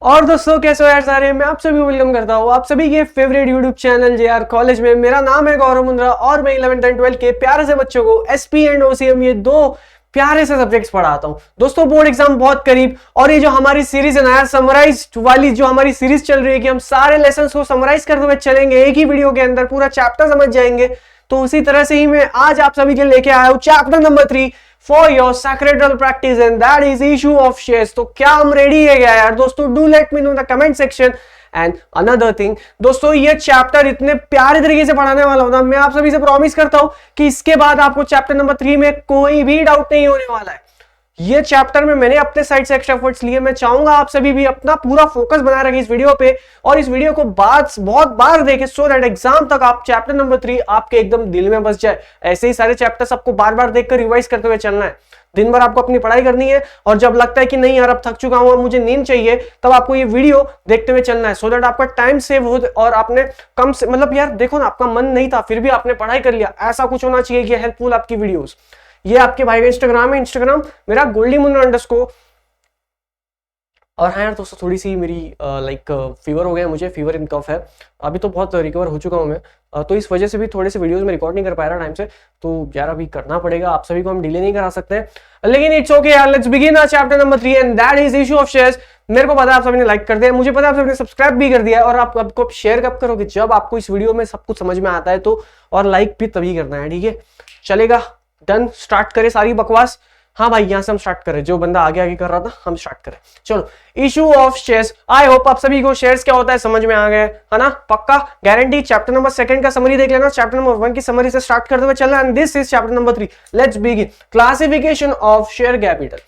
और दोस्तों कैसे हो यार सारे, मैं आप सभी को वेलकम करता हूँ आप सभी के favourite YouTube channel J are college में। मेरा नाम है गौरव मुंद्रा और मैं 11th एंड 12th के प्यारे से बच्चों को एसपी एंड ओसीएम ये दो प्यारे से सब्जेक्ट्स पढ़ाता हूँ। दोस्तों बोर्ड एग्जाम बहुत करीब और ये जो हमारी सीरीज है ना यार, समराइज वाली जो हमारी सीरीज चल रही है कि हम सारे लेसन को समराइज करते हुए चलेंगे, एक ही वीडियो के अंदर पूरा चैप्टर समझ जाएंगे। तो उसी तरह से ही मैं आज आप सभी के लेके आया हूँ chapter number 3 for your secretarial practice and that is issue of shares. तो क्या हम रेडी है क्या यार दोस्तों? Do let me know in the comment section. And another thing दोस्तों, ये चैप्टर इतने प्यारे तरीके से पढ़ाने वाला हूं ना, मैं आप सभी से प्रॉमिस करता हूं कि इसके बाद आपको चैप्टर नंबर 3 में कोई भी डाउट नहीं होने वाला है। ये चैप्टर में मैंने अपने साइड से एक्स्ट्रा एफर्ट्स लिए। मैं चाहूंगा आप सभी भी अपना पूरा फोकस बनाए रखें इस वीडियो पे और इस वीडियो को बहुत बार देखें सो दैट एग्जाम तक आप चैप्टर नंबर 3 आपके एकदम दिल में बस जाए। ऐसे ही सारे चैप्टर्स आपको बार बार देखकर रिवाइज करते हुए चलना है। दिन भर आपको अपनी पढ़ाई करनी है और जब लगता है कि नहीं यार अब थक चुका हूं, मुझे नींद चाहिए, तब आपको ये वीडियो देखते हुए चलना है सो दैट आपका टाइम सेव हो और आपने कम से मतलब यार देखो ना, आपका मन नहीं था फिर भी आपने पढ़ाई कर लिया। ऐसा कुछ होना चाहिए कि हेल्पफुल आपकी वीडियोस। ये आपके भाई का इंस्टाग्राम है, इंस्टाग्राम मेरा __ और हाँ यार दोस्तों, थोड़ी सी मेरी फीवर हो गया, मुझे फीवर इन कफ है। अभी तो बहुत रिकवर हो चुका हूँ मैं, तो इस वजह से भी थोड़े से वीडियोस में रिकॉर्ड नहीं कर पा रहा टाइम से। तो यार अभी करना पड़ेगा, आप सभी को हम डिले नहीं करा सकते, लेकिन इट्स ओके यार। Let's begin our chapter number 3 and that is issue of shares. मेरे को पता है आप सभी ने लाइक कर दिया, मुझे पता है आप सभी ने सब्सक्राइब भी कर दिया है और आपको शेयर कब करोगे? जब आपको इस वीडियो में सब कुछ समझ में आता है तो, और लाइक भी तभी करना है, ठीक है? चलेगा, डन। स्टार्ट करें सारी बकवास। हाँ भाई, यहां से हम स्टार्ट करें, जो बंदा आगे कर रहा था हम स्टार्ट करें। चलो, issue of shares. I hope आप सभी को शेयर्स क्या होता है समझ में आ गया है ना? पक्का गारंटी। चैप्टर नंबर 2 का समरी देख लेना, चैप्टर नंबर 1 की समरी से स्टार्ट करते हुए चलना and this is chapter number 3। Let's begin. Classification of share capital.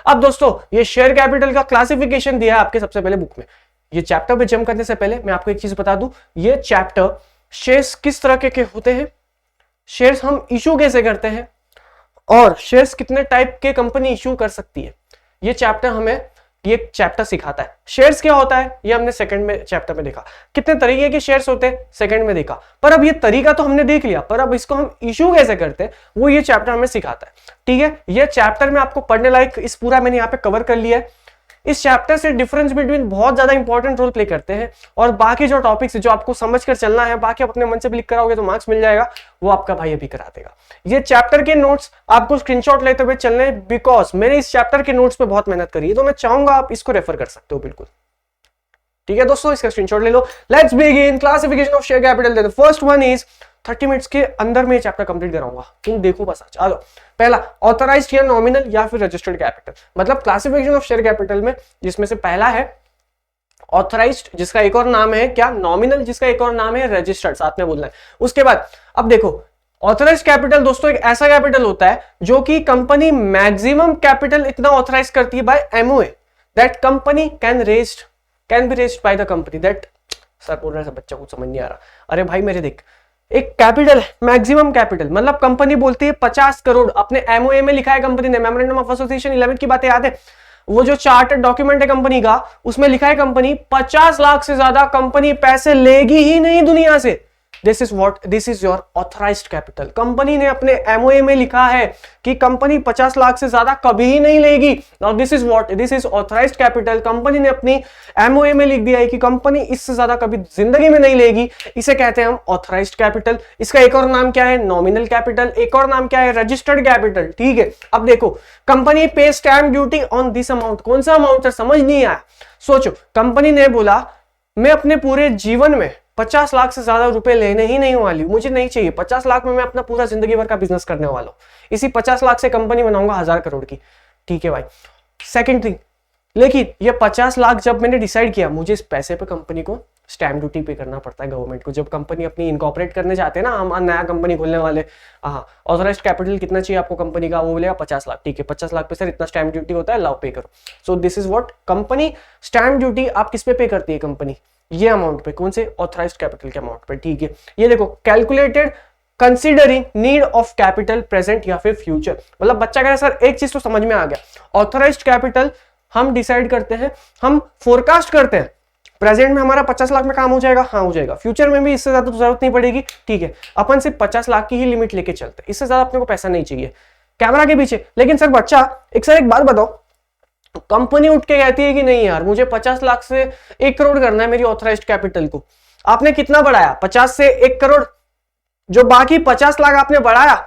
अब दोस्तों, ये शेयर कैपिटल का क्लासिफिकेशन दिया है आपके सबसे पहले बुक में। ये चैप्टर पे जंप करने से पहले मैं आपको एक चीज बता दूं, ये चैप्टर शेयर्स किस तरह के होते हैं, शेयर्स हम इशू कैसे करते हैं और शेयर्स कितने टाइप के कंपनी इशू कर सकती है, ये चैप्टर हमें ये चैप्टर सिखाता है। शेयर्स क्या होता है ये हमने सेकंड में चैप्टर में देखा, कितने तरीके के शेयर्स होते हैं सेकंड में देखा, पर अब ये तरीका तो हमने देख लिया, पर अब इसको हम इशू कैसे करते हैं वो ये चैप्टर हमें सिखाता है, ठीक है? ये चैप्टर में आपको पढ़ने लायक इस पूरा मैंने यहाँ पे कवर कर लिया है। इस चैप्टर से डिफरेंस बिटवीन बहुत ज्यादा इंपॉर्टेंट रोल प्ले करते हैं और बाकी जो टॉपिक्स जो आपको समझकर चलना है, बाकी आप अपने मन से भी लिख कराओगे तो मार्क्स मिल जाएगा, वो आपका भाई अभी करा देगा। ये चैप्टर के नोट्स आपको स्क्रीनशॉट लेते हुए चलने, बिकॉज मैंने इस चैप्टर के नोट्स पे बहुत मेहनत करी है, तो मैं चाहूंगा आप इसको रेफर कर सकते हो बिल्कुल, ठीक है दोस्तों? इसका स्क्रीनशॉट ले लो। Let's begin. Classification of share capital. First one is 30 minutes के अंदर में चैप्टर कंप्लीट कराऊंगा, तुम देखो बस। चलो, पहला ऑथराइज्ड या नॉमिनल या फिर रजिस्टर्ड कैपिटल। मतलब क्लासिफिकेशन ऑफ शेयर कैपिटल में जिसमें से पहला है ऑथराइज्ड, जिसका एक और नाम है क्या? नॉमिनल, जिसका एक और नाम है रजिस्टर्ड, साथ में बोलना है। उसके बाद अब देखो, ऑथराइज्ड कैपिटल दोस्तों एक ऐसा कैपिटल होता है जो कि कंपनी मैक्सिमम कैपिटल इतना ऑथराइज करती है by MOA that company can be raised by the company that. Sir बोल रहा है बच्चा कुछ समझ नहीं आ रहा। अरे भाई मेरे देख, एक कैपिटल मैक्सिमम कैपिटल मतलब कंपनी बोलती है 50 करोड़, अपने एमओए में लिखा है कंपनी ने, मेमोरेंडम ऑफ एसोसिएशन 11 की बातें याद है? वो जो चार्टर्ड डॉक्यूमेंट है कंपनी का, उसमें लिखा है कंपनी 50 लाख से ज्यादा कंपनी पैसे लेगी ही नहीं दुनिया से। This is your authorised capital. Company ने अपने एमओए में लिखा है कि कंपनी 50 लाख से ज्यादा कभी ही नहीं लेगी। Now this is authorised capital. Company ने अपनी एमओए में लिख दिया है कि कंपनी इससे ज्यादा कभी जिंदगी में नहीं लेगी, इसे कहते हैं हम ऑथराइज्ड कैपिटल। इसका एक और नाम क्या है? Nominal capital. एक और नाम क्या है? रजिस्टर्ड कैपिटल, ठीक है? अब देखो, कंपनी पे stamp duty on this amount. कौन सा अमाउंट है समझ नहीं आया? सोचो, कंपनी ने बोला मैं अपने पूरे जीवन में 50 लाख से ज्यादा रुपए लेने ही नहीं वाली हूं, मुझे नहीं चाहिए। 50 लाख में मैं अपना पूरा जिंदगी भर का बिजनेस करने वाला हूं, इसी 50 लाख से कंपनी बनाऊंगा 1000 करोड़ की, ठीक है भाई? सेकंड थिंग, लेकिन ये 50 लाख जब मैंने डिसाइड किया, मुझे इस पैसे पे कंपनी को स्टैम्प ड्यूटी पे करना पड़ता है गवर्नमेंट को। जब कंपनी अपनी इनकॉर्पोरेट करने जाते हैं ना, हम नया कंपनी खोलने वाले, हाँ, ऑथराइज्ड कैपिटल कितना चाहिए आपको कंपनी का? वो बोलेगा 50 लाख, ठीक है? 50 लाख पे सर इतना स्टैम्प ड्यूटी होता है, लाओ पे करो। So this is what company stamp duty आप किस पे करती है कंपनी? ये अमाउंट पे। कौन से? ऑथराइज्ड कैपिटल के अमाउंट पे, ठीक है? ये देखो, calculated considering need of capital present या फिर फ्यूचर। मतलब बच्चा कह रहा है सर एक चीज तो समझ में आ गया, ऑथराइज्ड कैपिटल हम डिसाइड करते हैं, हम फोरकास्ट करते हैं प्रेजेंट में हमारा 50 लाख में काम हो जाएगा, हाँ हो जाएगा, फ्यूचर में भी इससे ज्यादा तो जरूरत नहीं पड़ेगी, ठीक है? अपन सिर्फ 50 लाख की ही लिमिट लेके चलते हैं, इससे ज्यादा अपने को पैसा नहीं चाहिए कैमरा के पीछे। लेकिन सर बच्चा एक बात बताओ, कंपनी उठ के कहती है कि नहीं यार, मुझे 50 लाख से 1 करोड़ करना है मेरी ऑथराइज्ड कैपिटल को। आपने कितना बढ़ाया? 50 से 1 करोड़। जो बाकी 50 लाख आपने बढ़ाया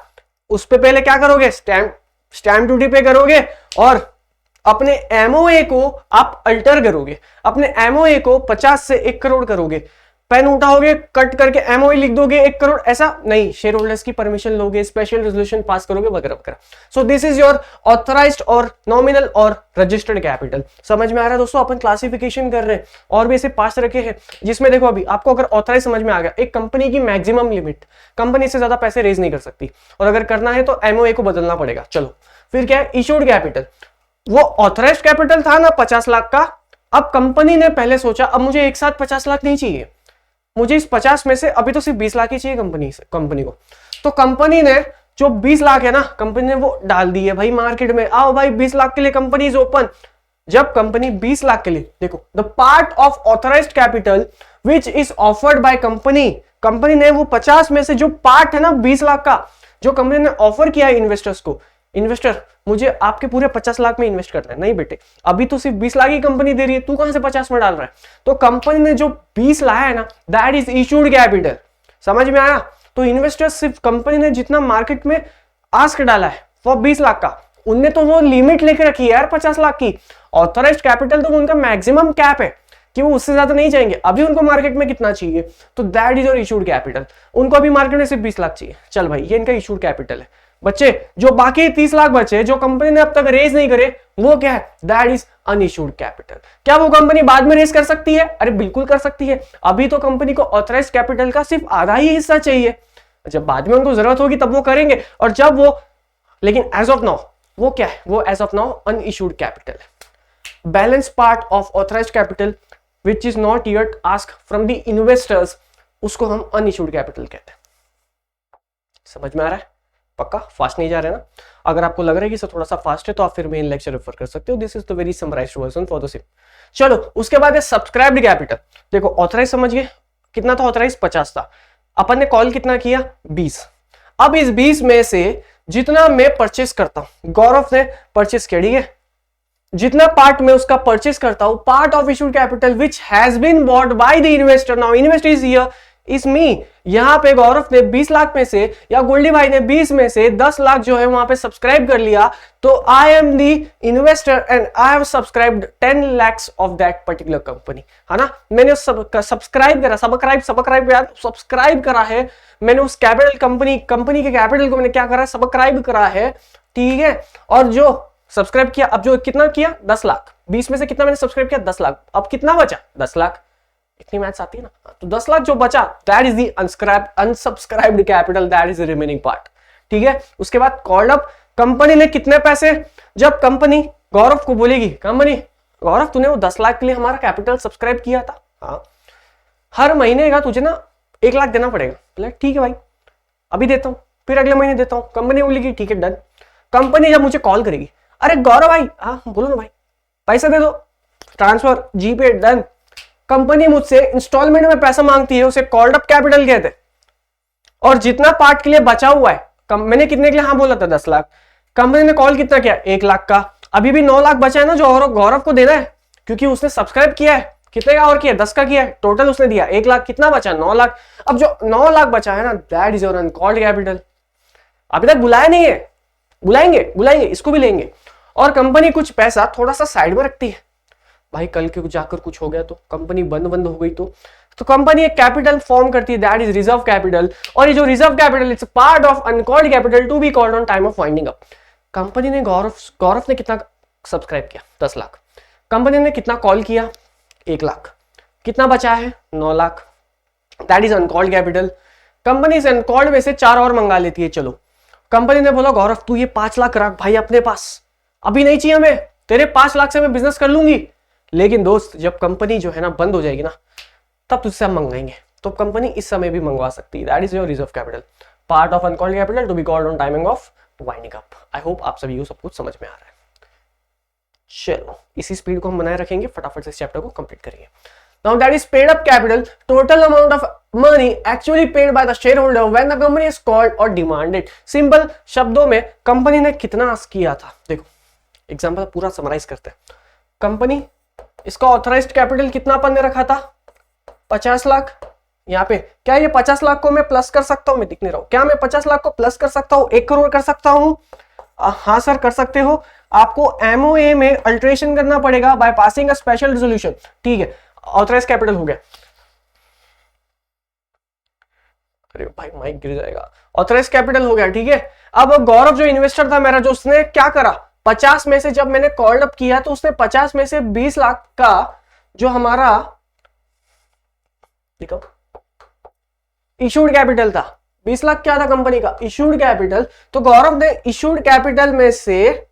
उस पे पहले क्या करोगे? स्टैम्प ड्यूटी पे करोगे और अपने एमओए को आप अल्टर करोगे। अपने एमओए को 50 से 1 करोड़ करोगे। पेन उठाओगे, कट करके एमओए लिख दोगे 1 करोड़, ऐसा नहीं, शेयर होल्डर्स की परमिशन लोगे, स्पेशल रेजोल्यूशन पास करोगे वगैरह वगैरह। So this is your authorised और नॉमिनल और रजिस्टर्ड कैपिटल। समझ में आ रहा है दोस्तों? अपन क्लासिफिकेशन कर रहे हैं और भी ऐसे 5 रखे हैं, जिसमें देखो अभी आपको अगर ऑथराइज समझ में आ गया, एक कंपनी की मैक्सिमम लिमिट, कंपनी से ज्यादा पैसे रेज नहीं कर सकती, और अगर करना है तो एमओए को बदलना पड़ेगा। चलो फिर क्या है? Issued capital. वो ऑथराइज्ड कैपिटल था ना 50 लाख का, अब कंपनी ने पहले सोचा अब मुझे एक साथ 50 लाख नहीं चाहिए, मुझे इस 50 में से अभी तो सिर्फ 20 लाख ही चाहिए कंपनी को। तो कंपनी ने जो 20 लाख है ना, कंपनी ने वो डाल दी है भाई मार्केट में। आओ भाई 20 लाख के लिए कंपनी इज ओपन। जब कंपनी 20 लाख के लिए, देखो the part of authorised capital which is offered by company, company ने वो 50 में से जो पार्ट है ना 20 लाख का, जो कंपनी ने ऑफर किया है इन्वेस्टर्स को, इन्वेस्टर मुझे आपके पूरे 50 लाख में इन्वेस्ट करना है, नहीं बेटे अभी तो सिर्फ 20 लाख ही कंपनी दे रही है, तू कहां से 50 में डाल रहा है? तो कंपनी ने जो 20 लाया है ना, दैट इज इशूड कैपिटल। समझ में आया? तो इन्वेस्टर्स सिर्फ कंपनी ने जितना मार्केट में आस्क डाला है वो 20 लाख का, उनने तो वो लिमिट लेकर रखी है यार 50 लाख की। ऑथराइज्ड कैपिटल तो उनका मैक्सिमम कैप है कि वो उससे ज्यादा नहीं चाहेंगे। अभी उनको मार्केट में कितना चाहिए? तो that is your issued capital. उनको अभी मार्केट में सिर्फ 20 लाख चाहिए। चल भाई, ये इनका इशूड कैपिटल है। बच्चे जो बाकी 30 लाख बचे जो कंपनी ने अब तक रेज नहीं करे, वो क्या है? That is unissued capital. क्या वो कंपनी बाद में रेज कर सकती है? अरे बिल्कुल कर सकती है। अभी तो कंपनी को ऑथराइज्ड कैपिटल का सिर्फ आधा ही हिस्सा चाहिए, जब बाद में उनको जरूरत होगी तब वो करेंगे। और जब वो, लेकिन एज ऑफ नाउ वो क्या है? वो as of now unissued capital है। Balance part of authorised capital which is not yet asked from the investors, उसको हम अनइशूड कैपिटल कहते हैं। समझ में आ रहा है? पक्का? फास्ट नहीं जा रहे ना? अगर आपको लग रहा है कि सर थोड़ा सा फास्ट है तो आप फिर मेन लेक्चर रेफर कर सकते हो। This is the very summarised version for the same. चलो उसके बाद है सब्सक्राइब्ड कैपिटल। देखो ऑथराइज समझ गए, कितना था ऑथराइज? 50 था। अपन ने कॉल कितना किया? 20। अब इस 20 में से जितना मैं परचेस करता हूं, गौरव ने परचेस किया, ठीक है, जितना पार्ट में उसका परचेस करता हूं, part of issued capital which has been bought by the investor, now investor is here is me. यहां पे गौरव ने 20 लाख में से या गोल्डी भाई ने 20 में से 10 लाख जो है वहां पे सब्सक्राइब कर लिया, तो I am the investor and I have subscribed 10 lakhs of that particular company, है ना? मैंने सब्सक्राइब करा, सब्सक्राइब करा है मैंने उस कैपिटल कंपनी के कैपिटल को मैंने क्या करा? सब्सक्राइब करा है, ठीक है। और जो सब्सक्राइब किया, अब जो कितना किया? 10 लाख। 20 में से कितना मैंने सब्सक्राइब किया? 10 लाख। अब कितना बचा? 10 लाख। इतनी मैथ्स आती है ना? तो 10 लाख जो बचा, that is the unsubscribed capital, that is the remaining part, ठीक है। उसके बाद कॉल्ड अप, कंपनी ने कितने पैसे, जब कंपनी गौरव को बोलेगी, कंपनी गौरव तूने वो 10 लाख के लिए हमारा कैपिटल सब्सक्राइब किया था, हाँ, हर महीने का तुझे ना 1 लाख देना पड़ेगा। बोला ठीक है भाई अभी देता हूं, फिर अगले महीने देता हूं। कंपनी बोलेगी ठीक है डन। कंपनी जब मुझे कॉल करेगी, अरे गौरव भाई, हाँ बोलो ना भाई, पैसा दे दो, ट्रांसफर, जीपे, डन। कंपनी मुझसे इंस्टॉलमेंट में पैसा मांगती है, उसे कॉल्ड अप कैपिटल कहते हैं। और जितना पार्ट के लिए बचा हुआ है, मैंने कितने के लिए हाँ बोला था? 10 लाख। कंपनी ने कॉल कितना किया? 1 लाख का। अभी भी 9 लाख बचा है ना, जो गौरव को देना है, क्योंकि उसने सब्सक्राइब किया है। कितने का और किया? 10 का किया है, टोटल उसने दिया 1 लाख। कितना बचा? 9 लाख। अब जो 9 लाख बचा है ना, that is your uncalled capital. अभी तक बुलाया नहीं है, बुलाएंगे, इसको भी लेंगे। और कंपनी कुछ पैसा थोड़ा सा साइड में रखती है, भाई कल के जाकर कुछ हो गया तो, कंपनी बंद हो गई तो कंपनी एक कैपिटल फॉर्म करती है, दैट इज रिजर्व कैपिटल। और ये जो reserve capital it's part of uncalled capital to be called on time of winding up. Company ने गौरव ने कितना सब्सक्राइब किया? 10 लाख। कंपनी ने कितना कॉल किया? 1 लाख। कितना बचा है? 9 lakh. That is uncalled capital. Company से अनकॉल्ड में से 4 और मंगा लेती है। चलो कंपनी ने बोला गौरव तू ये 5 लाख रख भाई अपने पास, अभी नहीं चाहिए हमें, तेरे 5 लाख से मैं बिजनेस कर लूंगी। लेकिन दोस्त जब कंपनी जो है ना बंद हो जाएगी ना, तब तुझसे हम मंगाएंगे। तो कंपनी इस समय भी मंगवा सकती है, that is your reserve capital, part of uncalled capital to be called on timing of winding up. I hope आप सभी को सब कुछ समझ में आ रहा है। चलो इसी स्पीड को हम बनाए रखेंगे, फटाफट से इस चैप्टर को कंप्लीट करेंगे। Now that is paid up capital, total amount of money actually paid by the shareholder when the company is called or demanded. Simple शब्दों में कंपनी ने कितना आस्क किया था, देखो एग्जाम्पल पूरा समराइज करते हैं। कंपनी, इसका ऑथराइज्ड कैपिटल कितना अपन ने रखा था, 50 लाख। यहाँ पे क्या ये 50 लाख को मैं प्लस कर सकता हूं, मैं दिख नहीं रहा हूं, क्या मैं 50 लाख को प्लस कर सकता हूं, 1 करोड़ कर सकता हूं? हाँ सर कर सकते हो। आपको एमओए में अल्टरेशन करना पड़ेगा by passing a special resolution, ठीक है। ऑथराइज कैपिटल हो गया, अरे भाई माइक गिर जाएगा। ऑथराइज कैपिटल हो गया, ठीक है। अब गौरव जो इन्वेस्टर था मेरा, जो उसने क्या करा, 50 में से जब मैंने कॉल्ड अप किया तो उसने 50 में से 20 लाख का जो हमारा देखो इशूड कैपिटल था, 20 लाख क्या था कंपनी का, इशूड कैपिटल। तो गौरव ने इशूड कैपिटल में से,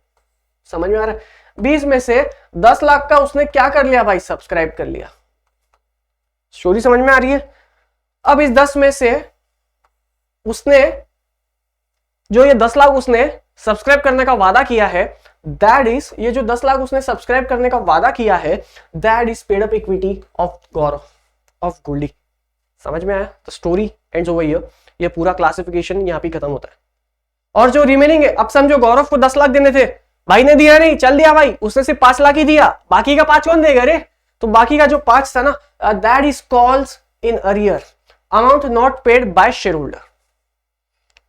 समझ में आ रहा है, 20 में से 10 लाख का उसने क्या कर लिया भाई, सब्सक्राइब कर लिया। स्टोरी समझ में आ रही है? अब इस 10 में से उसने जो ये 10 लाख उसने सब्सक्राइब करने का वादा किया है, दैट इज, ये जो 10 लाख उसने सब्सक्राइब करने का वादा किया है, that is paid up equity of Gaurav of Goldie. समझ में आया? तो स्टोरी एंड्स ओवर हियर। ये पूरा क्लासिफिकेशन यहां पे खत्म होता है। और जो रिमेनिंग है, अब समझो गौरव को 10 लाख देने थे, भाई ने दिया नहीं, चल दिया भाई, उसने सिर्फ 5 लाख ही दिया, बाकी का 5 कौन देगा रे? तो बाकी का जो 5 था ना, that is calls in arrear, amount not paid by share holder.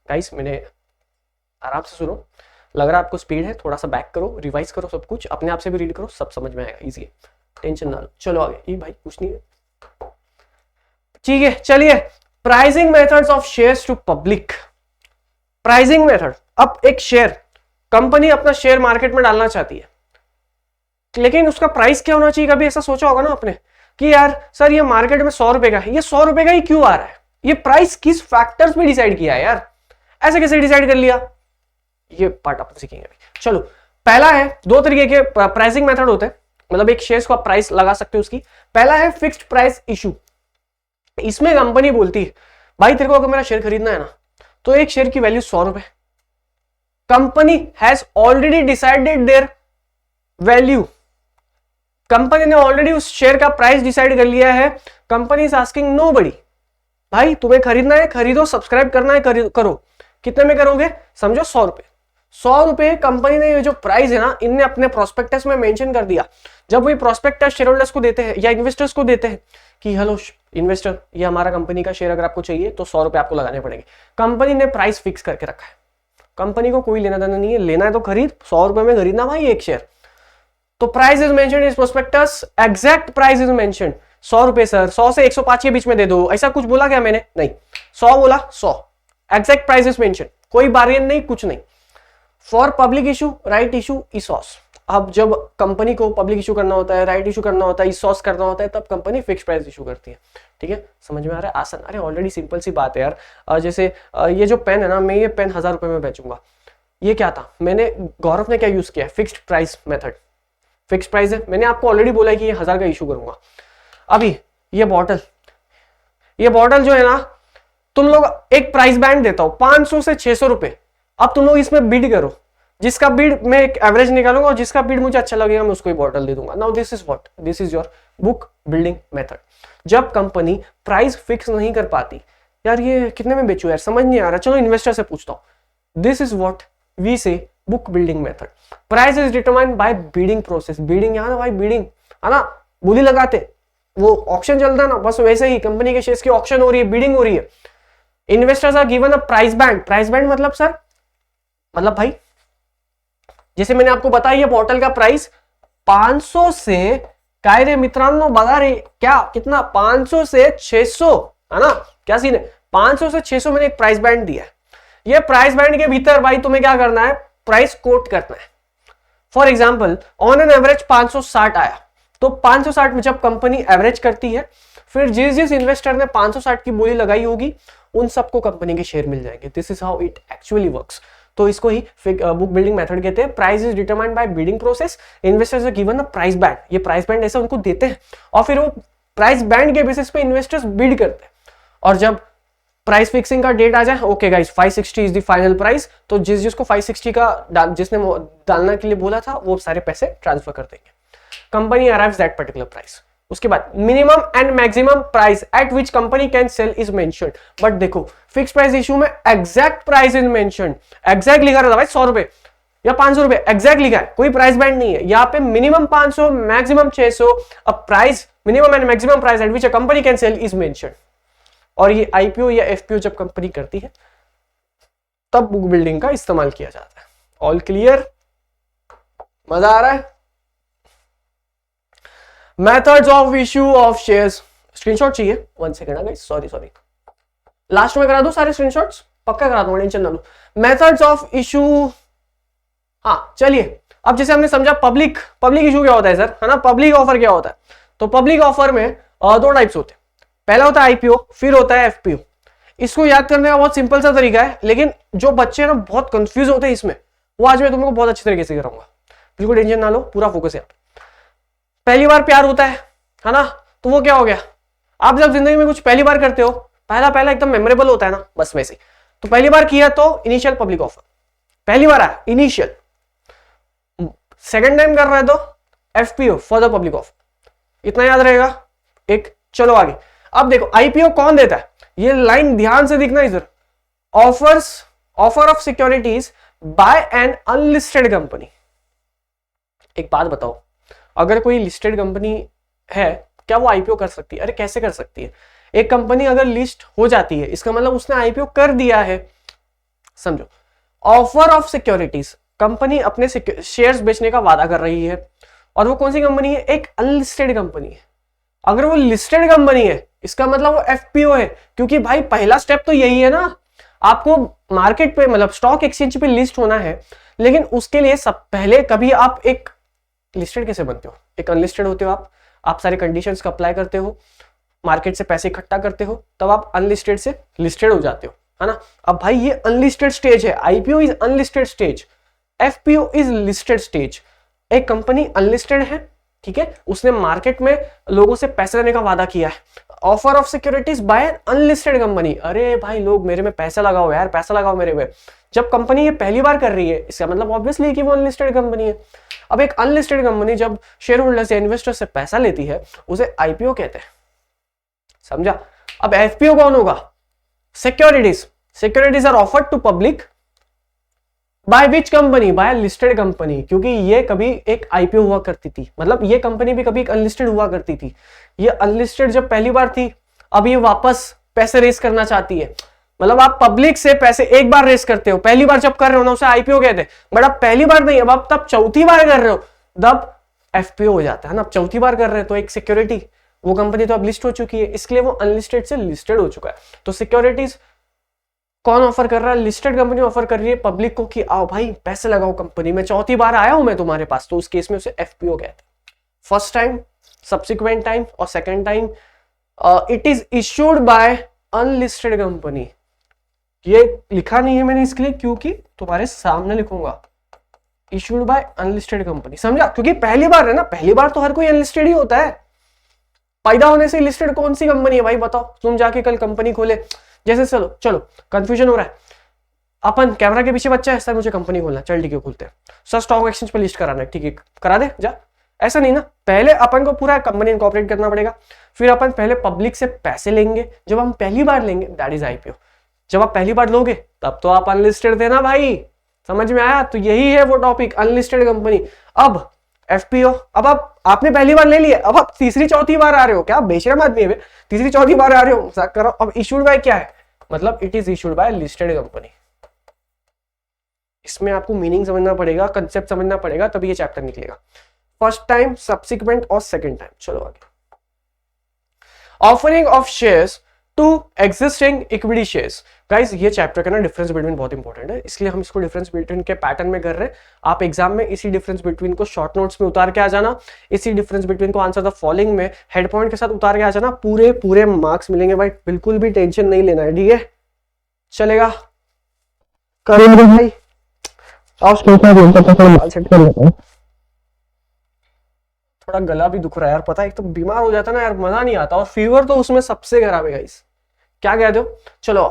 Guys मैंने आराम से सुनो, लग रहा है आपको स्पीड है, थोड़ा सा बैक करो, रिवाइज करो, सब कुछ अपने आप से भी रीड करो, सब समझ में आएगा, इजी है, टेंशन ना लो। चलो आगे, ये भाई कुछ नहीं है, ठीक है। चलिए, pricing methods of shares to public. Pricing method, अब एक शेयर, कंपनी अपना शेयर मार्केट में डालना चाहती है, लेकिन उसका प्राइस क्या होना चाहिए? कभी ऐसा सोचा होगा ना आपने कि यार सर ये मार्केट में 100 रुपए का है, ये 100 रुपए का ही क्यों आ रहा है? ये प्राइस किस फैक्टर्स पे डिसाइड किया है यार, ऐसे कैसे डिसाइड कर लिया? ये पार्ट अपन सीखेंगे अभी। चलो, पहला है, 2 तरीके के प्राइसिंग मेथड होते हैं, मतलब एक शेयर को आप प्राइस लगा सकते हो उसकी। पहला है फिक्स्ड प्राइस इशू। इसमें कंपनी बोलती है भाई तेरे को अगर मेरा शेयर खरीदना है ना, तो एक शेयर की वैल्यू 100 रुपए, company has already decided their value, company ने ऑलरेडी उस शेयर का प्राइस डिसाइड कर लिया है। कंपनी इज आस्किंग नोबडी, भाई तुम्हें खरीदना है खरीदो, सब्सक्राइब करना है करो। कितने में करोगे? समझो 100 रुपए। 100 रुपए कंपनी ने, ये जो प्राइस है ना, इनने अपने प्रोस्पेक्टस में मेंशन कर दिया। जब वो प्रोस्पेक्टस शेयर होल्डर्स को देते हैं या इन्वेस्टर्स को देते हैं कि हेलो इन्वेस्टर, ये हमारा कंपनी का शेयर अगर आपको चाहिए तो 100 रुपए आपको लगाने पड़ेंगे, कंपनी ने प्राइस फिक्स करके रखा है, कंपनी को कोई लेना देना नहीं है, लेना है तो खरीद, 100 रुपए में खरीदना भाई एक शेयर। तो price is mentioned is prospectus, exact price is mentioned 100 रुपए सर, 100 से 105 के बीच में दे दो, ऐसा कुछ बोला क्या मैंने? नहीं, 100 बोला, 100 एग्जैक्ट प्राइस इज मेंशन्ड, कोई बार्गेन नहीं, कुछ नहीं। For public issue, right issue, ESOS. अब जब कंपनी को पब्लिक इशू करना होता है, राइट इशू करना होता है, ईसॉस करना होता है, तब कंपनी फिक्स प्राइस इशू करती है, ठीक है। समझ में आ रहा है? आसान, अरे ऑलरेडी सिंपल सी बात है यार। जैसे ये जो पेन है ना, मैं ये पेन 1000 रुपए में बेचूंगा, ये क्या था, मैंने, गौरव ने क्या यूज किया? Fixed price method. Fix price है, मैंने आपको ऑलरेडी बोला है कि ये 1000 का इशू करूंगा। अभी ये बॉटल जो है ना, तुम लोग एक प्राइस बैंड देता हूं 500 से 600 रुपए। अब तुम लोग इसमें बिड करो, जिसका बिड, मैं एक एवरेज निकालूंगा और जिसका बिड मुझे अच्छा लगेगा मैं उसको ही बॉटल दे दूंगा। Now this is what, this is your book building method. जब कंपनी प्राइस फिक्स नहीं कर पाती, यार ये कितने में बेचू यार, समझ नहीं आ रहा, चलो इन्वेस्टर से पूछता हूं, दिस इज व्हाट वी से book building method. Price is determined by bidding process. Bidding यहाँ ना भाई, बिडिंग है ना, बोली लगाते, वो ऑक्शन चलता है ना, बस वैसे ही कंपनी के शेयर्स की ऑक्शन हो रही है, बिडिंग हो रही है। Investors are given a price band. Price band मतलब सर, मतलब भाई जैसे मैंने आपको बताया, ये बॉटल का प्राइस 500 से, काय रे मित्रांनो बघा रे, क्या कितना, 500 से 600 है ना, क्या सीन है, 500 से 600 मैंने एक प्राइस बैंड दिया है। ये प्राइस बैंड के भीतर भाई तुम्हें क्या करना है, प्राइस कोट करना है। For example on an average 560 आया, तो 560 में जब कंपनी एवरेज करती है, फिर जिस जिस इन्वेस्टर ने 560 की बोली लगाई होगी उन सबको कंपनी के शेयर मिल जाएंगे। This is how it actually works. तो इसको ही बुक बिल्डिंग मेथड कहते हैं। Price is determined by bidding process, investors are given a price band, ये प्राइस बैंड ऐसे उनको देते हैं और फिर वो प्राइस बैंड के बेसिस पे इन्वेस्टर्स बिड करते हैं। और जब प्राइस फिक्सिंग का डेट आ जाए, okay guys 560 is the final price, तो जिसको 560 का जिसने डालने के लिए बोला था वो सारे पैसे ट्रांसफर कर देंगे, company arrives that particular price. उसके बाद minimum and maximum price at which company can sell is mentioned. But देखो फिक्स प्राइस इशू में exact price is mentioned, exact लिखा रहता है भाई 100 रुपए, या 500 रुपए, एग्जैक्ट लिखा है, कोई प्राइस बैंड नहीं है यहाँ पे। Minimum 500, maximum 600, a price minimum and maximum price at which a company can sell is mentioned. और ये आईपीओ या एफपीओ जब कंपनी करती है तब बुक बिल्डिंग का इस्तेमाल किया जाता है। ऑल क्लियर, मजा आ रहा है? Methods of issue of shares, screenshot चाहिए? 1 सेकंड गाइस, सॉरी लास्ट में करा दो सारे स्क्रीनशॉट्स, पक्का करा दो, टेंशन ना लो। मेथड्स ऑफ इशू, हाँ चलिए, अब जैसे हमने समझा पब्लिक इशू क्या होता है सर, है ना, पब्लिक ऑफर क्या होता है। तो पब्लिक ऑफर में दो टाइप्स होते हैं, पहला होता है आईपीओ, फिर होता है एफपीओ। इसको याद करने का बहुत सिंपल सा तरीका है, लेकिन जो बच्चे ना बहुत कंफ्यूज होते हैं इसमें, वो आज मैं तुमको बहुत अच्छे तरीके से कराऊंगा, बिल्कुल टेंशन ना लो, पूरा फोकस है। पहली बार प्यार होता है ना, तो वो क्या हो गया, आप जब जिंदगी में कुछ पहली बार करते हो, पहला एकदम मेमोरेबल होता है ना, बस वैसे। तो पहली बार किया तो इनिशियल पब्लिक ऑफर, पहली बार आया इनिशियल। सेकंड टाइम कर रहे हैं तो एफपीओ, फर्दर पब्लिक ऑफर। इतना याद रहेगा एक। चलो आगे, अब देखो आईपीओ कौन देता है, ये लाइन ध्यान से दिखना इधर, offer of securities by an unlisted company. एक बात बताओ, अगर कोई लिस्टेड कंपनी है, क्या वो आईपीओ कर सकती है? अरे कैसे कर सकती है? एक कंपनी अगर लिस्ट हो जाती है, इसका मतलब उसने आईपीओ कर दिया है, समझो। ऑफर ऑफ सिक्योरिटीज, कंपनी अपने शेयर्स बेचने का वादा कर रही है, और वो कौन सी कंपनी है? एक अनलिस्टेड कंपनी है। अगर वो लिस्टेड कंपनी है, इसका मतलब वो एफपीओ है, क्योंकि भाई पहला स्टेप तो यही है ना, आपको मार्केट पे मतलब स्टॉक एक्सचेंज पे लिस्ट होना है। लेकिन उसके लिए सब पहले कभी आप एक लिस्टेड कैसे बनते हो? एक अनलिस्टेड होते हो आप सारे कंडीशंस का अप्लाई करते हो, मार्केट से पैसे इकट्ठा करते हो, तब आप अनलिस्टेड से लिस्टेड हो जाते हो, है ना। अब भाई ये अनलिस्टेड स्टेज है, IPO is unlisted stage, FPO is listed stage. एक कंपनी अनलिस्टेड है, ठीक है, उसने मार्केट में लोगों से पैसे देने का वादा किया है, offer of securities bye unlisted company. अरे भाई लोग मेरे में पैसा लगाओ यार, पैसा लगाओ मेरे में। जब कंपनी ये पहली बार कर रही है, इसका मतलब ऑब्वियसली कि वो अनलिस्टेड कंपनी है। अब एक अनलिस्टेड कंपनी जब शेयर होल्डर से, इन्वेस्टर से पैसा लेती है, उसे आईपीओ कहते हैं, समझा। अब एफपीओ कौन होगा? Securities are offered to public by which company? By listed company, क्योंकि ये कभी एक आईपीओ हुआ करती थी, मतलब ये कंपनी भी कभी एक अनलिस्टेड हुआ करती थी। ये अनलिस्टेड जब पहली बार थी, अब ये वापस पैसे रेस करना चाहती है। मतलब आप पब्लिक से पैसे एक बार रेस करते हो, पहली बार जब कर रहे हो ना, उसे आईपीओ कहते हैं। बट अब पहली बार नहीं, अब आप तब चौथी बार कर रहे हो, तब एफपीओ हो जाता है ना। अब चौथी बार कर रहे हैं तो एक सिक्योरिटी, वो कंपनी तो अब लिस्ट हो चुकी है, इसलिए वो अनलिस्टेड से लिस्टेड हो चुका है। तो सिक्योरिटीज कौन ऑफर कर रहा है? लिस्टेड कंपनी ऑफर कर रही है पब्लिक को कि आओ भाई पैसे लगाओ कंपनी में, चौथी बार आया हूं मैं तुम्हारे पास, तो उस केस में उसे एफपीओ कहते हैं। फर्स्ट टाइम, सब्सिक्वेंट टाइम और second time it is issued by unlisted company. ये लिखा नहीं है मैंने इसलिए क्योंकि तुम्हारे सामने लिखूंगा, इश्यूड बाय अनलिस्टेड कंपनी, समझा। क्योंकि पहली बार है ना, पहली बार तो हर कोई अनलिस्टेड ही होता है। पैदा होने से लिस्टेड कौन सी कंपनी है भाई बताओ? तुम जाके कल कंपनी खोले, जैसे चलो कंफ्यूजन हो रहा है, अपन कैमरा के पीछे बच्चा है, सर मुझे कंपनी खोलना, चल ठीक है खोलते हैं, सर स्टॉक एक्सचेंज पे लिस्ट कराना है, ठीक है करा दे जा। ऐसा नहीं ना, पहले अपन को पूरा कंपनी इनकॉर्पोरेट करना पड़ेगा, फिर अपन पहले पब्लिक से पैसे लेंगे। जब हम पहली बार लेंगे दैट इज आईपीओ। जब आप पहली बार लोगे तब तो आप अनलिस्टेड थे ना भाई, समझ में आया? तो यही है वो टॉपिक, अनलिस्टेड कंपनी। अब एफपीओ, अब आपने पहली बार ले लिया, अब आप तीसरी चौथी बार आ रहे हो, क्या बेशरम आदमी है, तीसरी चौथी बार आ रहे हो, मजाक कर रहा हूं। अब इशूड बाय क्या है? मतलब it is issued by listed company. इसमें आपको मीनिंग समझना पड़ेगा, कंसेप्ट समझना पड़ेगा, तभी ये चैप्टर निकलेगा। फर्स्ट टाइम, सब्सिक्वेंट और सेकंड टाइम। चलो आगे। Offering of shares to existing equity shares. Guys ये चैप्टर का ना डिफरेंस बिटवीन बहुत इंपॉर्टेंट है, इसलिए हम इसको डिफरेंस बिटवीन के पैटर्न में कर रहे हैं। आप एग्जाम में इसी डिफरेंस बिटवीन को शॉर्ट नोट्स में उतार के आ जाना, इसी डिफरेंस बिटवीन को आंसर द फॉलोइंग में हेड पॉइंट के साथ उतार के आ जाना, पूरे मार्क्स मिलेंगे भाई, बिल्कुल भी टेंशन नहीं लेना है, ठीक है? चलेगा, करेंगे भाई। थोड़ा गला भी दुख रहा है यार, पता है, एक तो बीमार हो जाता ना यार, मजा नहीं आता, और फीवर तो उसमें सबसे खराब है गाइस। क्या कहते हो? चलो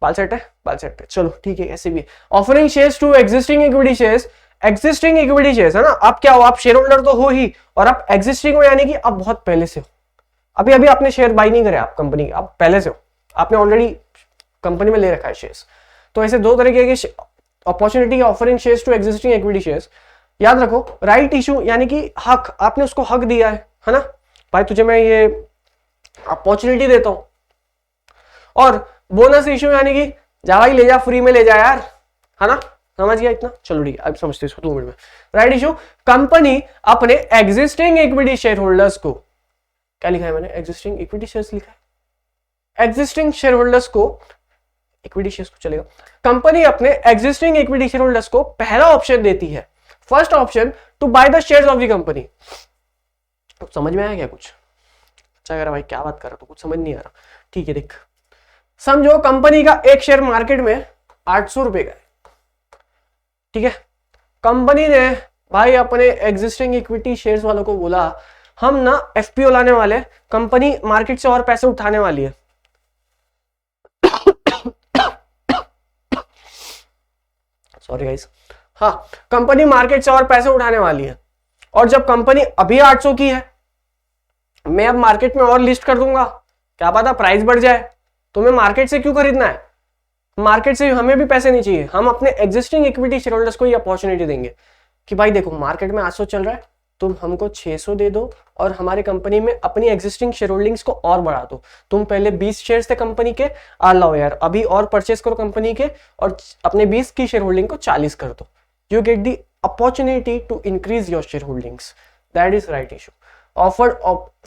बाल सेट है, चलो ठीक है। ऐसे भी offering shares to existing equity shares, existing equity shares है ना। आप क्या हो? आप शेयर होल्डर तो हो ही, और आप एग्जिस्टिंग हो यानी कि आप बहुत पहले से हो, अभी आपने शेयर बाई नहीं करे आप कंपनी के, आप पहले से हो, आपने ऑलरेडी कंपनी में ले रखा है शेयर्स। तो ऐसे दो तरीके के opportunity offering shares to existing equity shares, याद रखो राइट इशू यानी कि हक, आपने उसको हक दिया है ना, भाई तुझे मैं ये अपॉर्चुनिटी देता हूं। और बोनस इशू यानी कि जा भाई ले जा, फ्री में ले जा यार, है ना, समझ गया इतना, चलो ठीक है अब समझते इसको 2 मिनट में। राइट इशू, कंपनी अपने एग्जिस्टिंग इक्विटी शेयर होल्डर्स को, क्या लिखा है मैंने, एग्जिस्टिंग इक्विटी शेयर्स लिखा है, एग्जिस्टिंग शेयर होल्डर्स को, इक्विटी शेयर्स को चलेगा, कंपनी अपने एग्जिस्टिंग इक्विटी शेयर होल्डर्स को पहला ऑप्शन देती है, first option to buy the shares of the company. समझ में आया क्या कुछ? अच्छा कह रहा भाई क्या बात कर रहा, तो कुछ समझ नहीं आ रहा, ठीक है देख, समझो कंपनी का एक शेयर मार्केट में 800 रुपए का है, ठीक है, कंपनी ने भाई अपने एग्जिस्टिंग इक्विटी शेयर्स वालों को बोला हम ना एफपीओ लाने वाले, कंपनी मार्केट से और पैसे उठाने वाली है। सॉरी गाइस, हाँ कंपनी मार्केट से और पैसे उठाने वाली है, और जब कंपनी अभी 800 की है, मैं अब मार्केट में और लिस्ट कर दूंगा, क्या पता प्राइस बढ़ जाए, तुम्हें मार्केट से क्यों खरीदना है, मार्केट से हमें भी पैसे नहीं चाहिए, हम अपने एग्जिस्टिंग इक्विटी शेयर होल्डर्स को ये अपॉर्चुनिटी देंगे कि भाई देखो मार्केट में 800 चल रहा है, तुम हमको 600 दे दो और हमारी कंपनी में अपनी एग्जिस्टिंग शेयर होल्डिंग्स को और बढ़ा दो, तुम पहले 20 शेयर्स थे कंपनी के, आ लाओ यार अभी और परचेस करो कंपनी के, और अपने 20 की शेयर होल्डिंग को 40 कर दो, you get the opportunity to increase your share holdings, that is right issue. Offered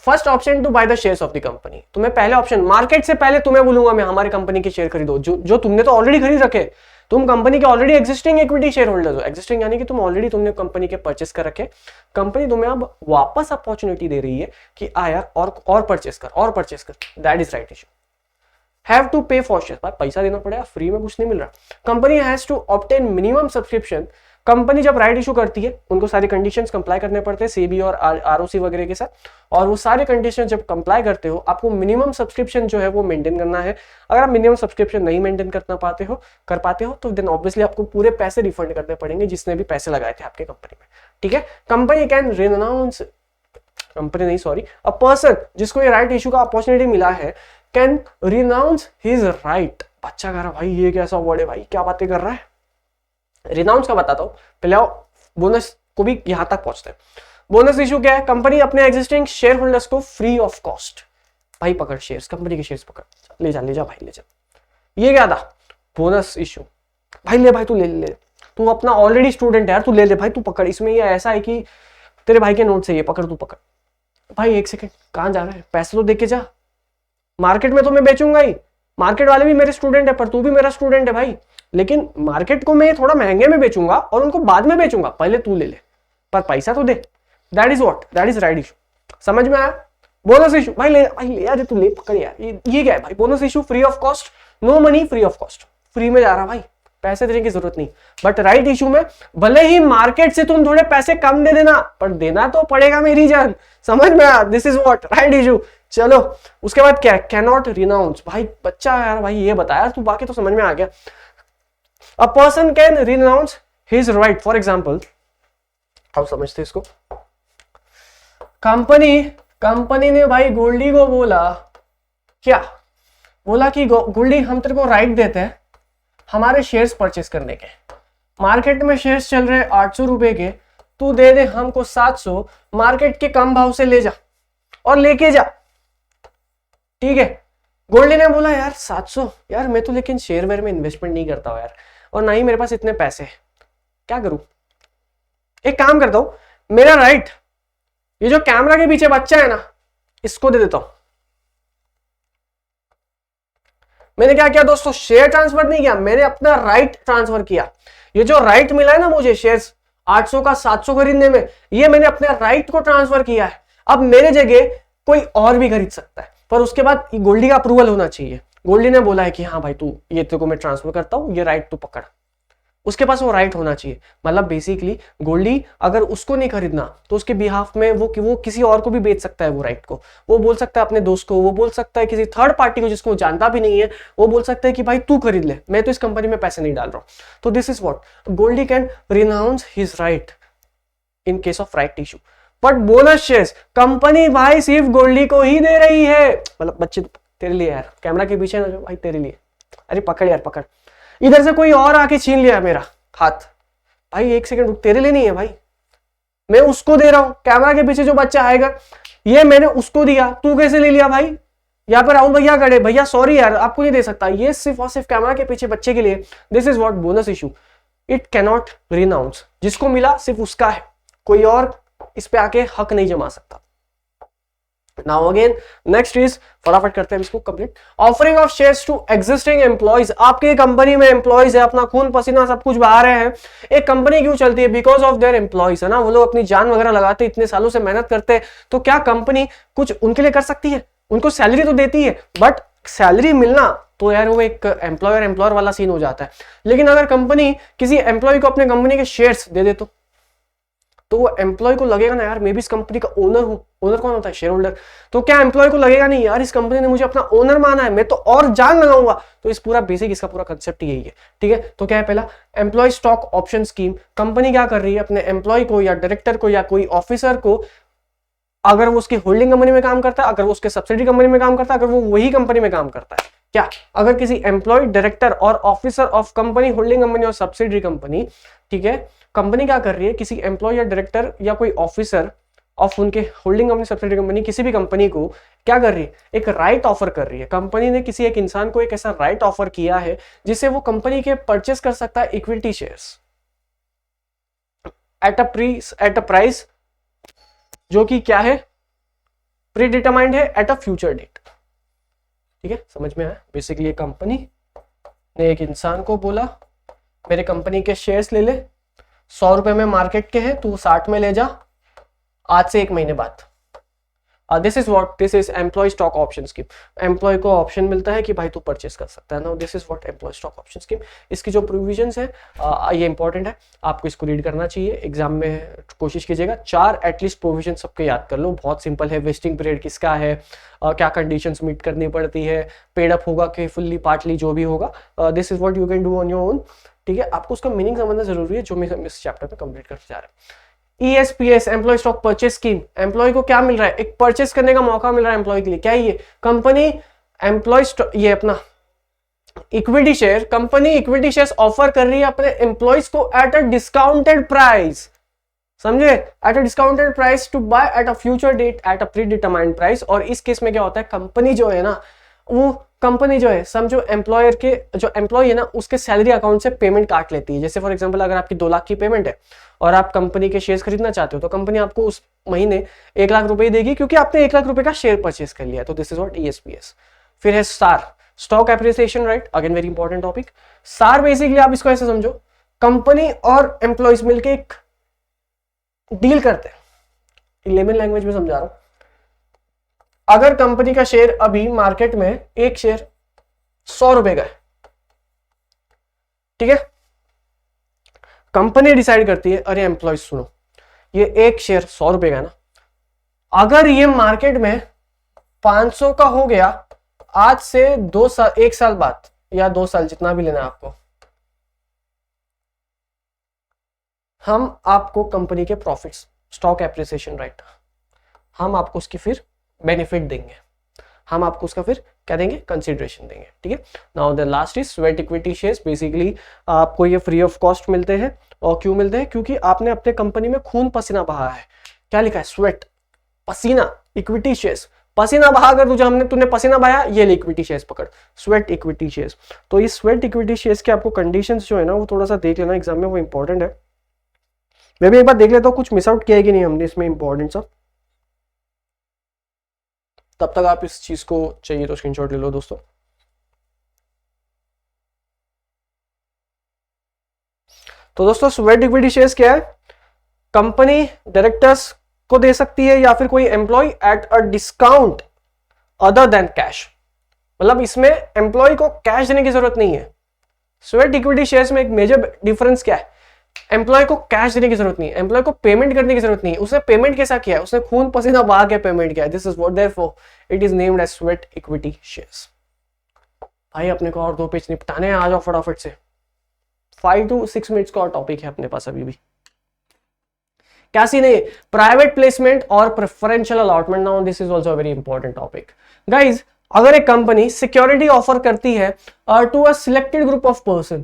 first option to buy the shares of the company, तुम्हें पहले ऑप्शन, मार्केट से पहले तुम्हें बोलूंगा मैं हमारी कंपनी के शेयर खरीदो, जो तुमने तो ऑलरेडी खरीद रखे, तुम कंपनी के already existing equity share holders हो, एग्जिस्टिंग यानी कि तुमने कंपनी के परचेस कर रखे, कंपनी तुम्हें अब वापस अपॉर्चुनिटी दे रही है कि आ यार और परचेस कर, that is right issue. Have to pay for share, पैसा देना पड़ेगा, फ्री में कुछ नहीं मिल रहा। Company has to obtain minimum subscription, company जब राइट इशू करती है उनको सारे कंडीशंस कंप्लाई करने पड़ते हैं सेबी और आरओसी वगैरह के साथ, और वो सारे कंडीशन जब कंप्लाई करते हो आपको मिनिमम सब्सक्रिप्शन जो है वो मेंटेन करना है। अगर आप मिनिमम सब्सक्रिप्शन नहीं मेंटेन कर पाते हो तो देन ऑब्वियसली आपको पूरे पैसे रिफंड करने पड़ेंगे जिसने भी पैसे लगाए थे आपके कंपनी में, ठीक है। कंपनी कैन रिनाउंस, कंपनी नहीं सॉरी, अ पर्सन जिसको ये राइट इशू का अपॉर्चुनिटी मिला है कैन रिनाउंस हिज राइट। बच्चा कह रहा भाई ये कैसा वर्ड है भाई, क्या बातें कर रहा है, रिनाउंस का बताता हूं, पहले आओ बोनस को भी यहां तक पहुंचते हैं। बोनस इशू क्या है, कंपनी अपने एग्जिस्टिंग शेयर होल्डर्स को फ्री ऑफ कॉस्ट, भाई पकड़ शेयर्स, कंपनी के शेयर्स पकड़, ले जा भाई ले जा, ये क्या था बोनस इशू, भाई ले भाई तू ले, तू अपना ऑलरेडी स्टूडेंट है यार, तू ले भाई, तू पकड़, इसमें ये ऐसा है कि तेरे भाई के नोट से ये पकड़, तू पकड़ भाई, एक सेकंड कहां जा रहा है, पैसे तो देके जा, मार्केट में तो मैं बेचूंगा ही, मार्केट वाले भी मेरे स्टूडेंट है पर तू भी मेरा स्टूडेंट है भाई, लेकिन मार्केट को मैं थोड़ा महंगे में बेचूंगा और उनको बाद में बेचूंगा, पहले तू ले पर पैसा तो दे, that is what, that is right issue. समझ में आया? बोनस इशू, भाई ले यार, तू ले पकड़ यार, ये क्या है भाई, bonus issue free of cost, no money free of cost, free में जा रहा भाई, पैसे देने की जरूरत नहीं। बट राइट इशू में भले ही मार्केट से तुम थोड़े पैसे कम दे देना पर देना तो पड़ेगा मेरी जान, समझ में आया? This is what right issue. चलो उसके बाद क्या, कैन नॉट रिनाउंस, भाई बच्चा यार भाई ये बताया तू, बाकी तो समझ में आ गया। A person can renounce his right, for example, आप समझते इसको, कंपनी ने भाई गोल्डी को बोला, क्या बोला कि गोल्डी हम तेरे को राइट देते हैं हमारे शेयर्स परचेस करने के, मार्केट में शेयर्स चल रहे 800 रुपए के, तू दे दे हमको 700, मार्केट के कम भाव से ले जा और लेके जा, ठीक है। गोल्डी ने बोला यार 700 यार, मैं तो लेकिन शेयर वेयर में इन्वेस्टमेंट नहीं करता हूं यार, और ना ही मेरे पास इतने पैसे, क्या करूं, एक काम करता हूं, मेरा राइट ये जो कैमरा के पीछे बच्चा है ना इसको दे देता हूं। मैंने क्या किया दोस्तों, शेयर ट्रांसफर नहीं किया, मैंने अपना राइट ट्रांसफर किया। ये जो राइट मिला है ना मुझे शेयर्स 800 का 700 खरीदने में, ये मैंने अपने राइट को ट्रांसफर किया है। अब मेरे जगह कोई और भी खरीद सकता है, पर उसके बाद गोल्डी का अप्रूवल होना चाहिए। गोल्डी ने बोला है कि हाँ भाई तू ये तेरे को मैं ट्रांसफर करता हूं, ये राइट तू पकड़, उसके पास वो राइट होना चाहिए। मतलब बेसिकली गोल्डी अगर उसको नहीं खरीदना तो उसके बिहाफ में वो किसी और को भी बेच सकता है वो राइट को, वो बोल सकता है अपने दोस्त को, वो बोल सकता है किसी थर्ड पार्टी को जिसको जानता भी नहीं है, वो बोल सकता है कि भाई तू खरीद ले, मैं तो इस कंपनी में पैसे नहीं डाल रहा हूं। तो this is what Goldie can renounce his right in case of right issue. But bonus shares company भाई सिर्फ गोल्डी को ही दे रही है, मतलब बच्चे तेरे लिए यार, कैमरा के पीछे ना जो भाई तेरे लिए, अरे पकड़ यार पकड़, इधर से कोई और आके छीन लिया मेरा, हाथ। भाई एक सेकंड रुक, तेरे लिए नहीं है भाई, मैं उसको दे रहा हूं। कैमरा के पीछे जो बच्चा आएगा ये मैंने उसको दिया, तू कैसे ले लिया भाई? यहाँ पर राहुल भैया खड़े, भैया सॉरी यार आपको नहीं दे सकता, ये सिर्फ और सिर्फ कैमरा के पीछे बच्चे के लिए। This is what bonus issue, it cannot renounce. जिसको मिला सिर्फ उसका है, कोई और इस पे आके हक नहीं जमा सकता। नाउ अगेन नेक्स्ट इज, फटाफट करते हैं इसको complete. Offering of shares to existing employees. आपके कंपनी में एम्प्लॉइज है, अपना खून पसीना सब कुछ बहा रहे हैं। एक कंपनी क्यों चलती है? बिकॉज ऑफ देयर एम्प्लॉइज, है ना। वो लोग अपनी जान वगैरह लगाते, इतने सालों से मेहनत करते हैं, तो क्या कंपनी कुछ उनके लिए कर सकती है? उनको सैलरी तो देती है, बट सैलरी मिलना तो यार वो एक एम्प्लॉयर एम्प्लॉयर वाला सीन हो जाता है। लेकिन अगर कंपनी किसी एम्प्लॉय को अपने कंपनी के शेयर्स दे दे तो वो एम्प्लॉय को लगेगा ना यार मैं भी इस कंपनी का ओनर हूं। ओनर कौन होता है? Share holder. तो क्या एम्प्लॉय को लगेगा नहीं यार इस कंपनी ने मुझे अपना ओनर माना है, मैं तो और जान लगाऊंगा। तो इस पूरा बेसिक इसका पूरा कंसेप्ट यही है, ठीक है। तो क्या है? पहला employee stock option scheme. Company क्या कर रही है? अपने एम्प्लॉय को या डायरेक्टर को या कोई ऑफिसर को, अगर वो उसकी होल्डिंग कंपनी में काम करता है, अगर वो उसके सब्सिडी कंपनी में काम करता है, अगर वो वही कंपनी में काम करता है, क्या अगर किसी एम्प्लॉय, डायरेक्टर और officer of company, holding company और सब्सिडरी कंपनी, ठीक है, कंपनी क्या कर रही है? किसी एम्प्लॉय या डायरेक्टर या कोई ऑफिसर ऑफ उनके होल्डिंग कंपनी, सब्सिडरी कंपनी, किसी भी कंपनी को क्या कर रही है? एक राइट ऑफर कर रही है। कंपनी ने किसी एक इंसान को एक ऐसा राइट ऑफर किया है जिससे वो कंपनी के परचेस कर सकता है equity shares at a price जो कि क्या है? प्री डिटरमाइंड है, एट अ फ्यूचर डेट। ठीक है, समझ में आया? बेसिकली कंपनी ने एक इंसान को बोला मेरे कंपनी के शेयर्स ले ले, 100 रुपए में मार्केट के हैं, तू 60 में ले जा आज से 1 महीने बाद। This is employee stock option scheme. Employee को ऑप्शन मिलता है कि भाई तू परचेस कर सकता है ना। This is what employee stock option scheme. इसकी जो प्रोविजंस है ये इंपॉर्टेंट है, आपको इसको रीड करना चाहिए। एग्जाम में कोशिश कीजिएगा 4 एटलीस्ट प्रोविजन सबके याद कर लो। बहुत सिंपल है। वेस्टिंग पीरियड किसका है, क्या कंडीशंस मीट करनी पड़ती है, पेड अप होगा कि फुल्ली पार्टली, जो भी होगा। This is what you can do on your own. ठीक है, आपको उसका मीनिंग समझना जरूरी है, जो मैं इस चैप्टर में कंप्लीट करते जा रहे हैं। ESPS employee stock purchase scheme. Employee को क्या मिल रहा है? एक परचेस करने का मौका मिल रहा है एम्प्लॉय के लिए। क्या है ये? कंपनी एम्प्लॉय ये अपना equity share, company equity shares offer कर रही है अपने एम्प्लॉयज को एट अ डिस्काउंटेड प्राइस। समझे? At a discounted price to buy at a future date at a pre determined price. और इस केस में क्या होता है? कंपनी जो है ना, वो कंपनी जो है, समझो एम्प्लॉयर के जो एम्प्लॉय है ना, उसके सैलरी अकाउंट से पेमेंट काट लेती है। जैसे फॉर एग्जांपल अगर आपकी 2 लाख की पेमेंट है और आप कंपनी के शेयर्स खरीदना चाहते हो, तो कंपनी आपको उस महीने 1 लाख रुपए देगी, क्योंकि आपने 1 लाख रुपए का शेयर परचेस कर लिया। तो दिस इज व्हाट ESPS। फिर है SAR, stock appreciation right, again very important topic. SAR basically आप इसको ऐसे समझो, कंपनी और एम्प्लॉयज मिलकर एक डील करते हैं। लेमन लैंग्वेज में समझा रहा हूं। अगर कंपनी का शेयर अभी मार्केट में एक शेयर 100 रुपए का है, ठीक है, कंपनी डिसाइड करती है अरे एम्प्लॉय सुनो, ये एक शेयर 100 रुपए का है ना, अगर ये मार्केट में 500 का हो गया आज से 2 साल, 1 साल बाद या 2 साल, जितना भी लेना है आपको, हम आपको कंपनी के प्रॉफिट्स, स्टॉक एप्रिसिएशन राइट, हम आपको उसकी फिर बेनिफिट देंगे, हम आपको उसका फिर क्या देंगे? कंसिडरेशन देंगे। ठीक है, now the last is sweat equity shares. Basically आपको ये फ्री ऑफ कॉस्ट मिलते हैं। और क्यों मिलते हैं? क्योंकि आपने अपने कंपनी में खून पसीना बहाया है। क्या लिखा है? स्वेट, पसीना, इक्विटी शेयर्स। पसीना बहा कर तूने पसीना बहाया, ये इक्विटी शेयर्स पकड़, स्वेट इक्विटी शेयर्स। तो ये स्वेट इक्विटी शेयर्स के आपको कंडीशंस जो है ना, वो थोड़ा सा देख लेना एग्जाम में, वो इंपॉर्टेंट है। मैं भी एक बार देख लेता हूँ कुछ मिस आउट किया है कि नहीं हमने इसमें इंपॉर्टेंट सा। तब तक आप इस चीज को चाहिए तो स्क्रीनशॉट ले लो दोस्तों। तो दोस्तों स्वेट इक्विटी शेयर्स क्या है? कंपनी डायरेक्टर्स को दे सकती है या फिर कोई employee at a discount other than cash. मतलब इसमें एम्प्लॉय को कैश देने की जरूरत नहीं है। स्वेट इक्विटी शेयर्स में एक मेजर डिफरेंस क्या है? एम्प्लॉय को कैश देने की जरूरत नहीं है, एम्प्लॉय को पेमेंट करने की जरूरत नहीं है। उसने पेमेंट कैसा किया है? उसने खून पसीना बहा के पेमेंट किया है। This is what therefore it is named as sweat equity shares. भाई अपने को और 2 पेज निपटाने हैं, आ जाओ फटाफट से। 5 to 6 मिनट्स का और टॉपिक है अपने पास अभी भी। क्या सीन है? प्राइवेट प्लेसमेंट और preferential allotment. Now this is also a very important topic guys. अगर एक कंपनी सिक्योरिटी ऑफर करती है to a selected group of person,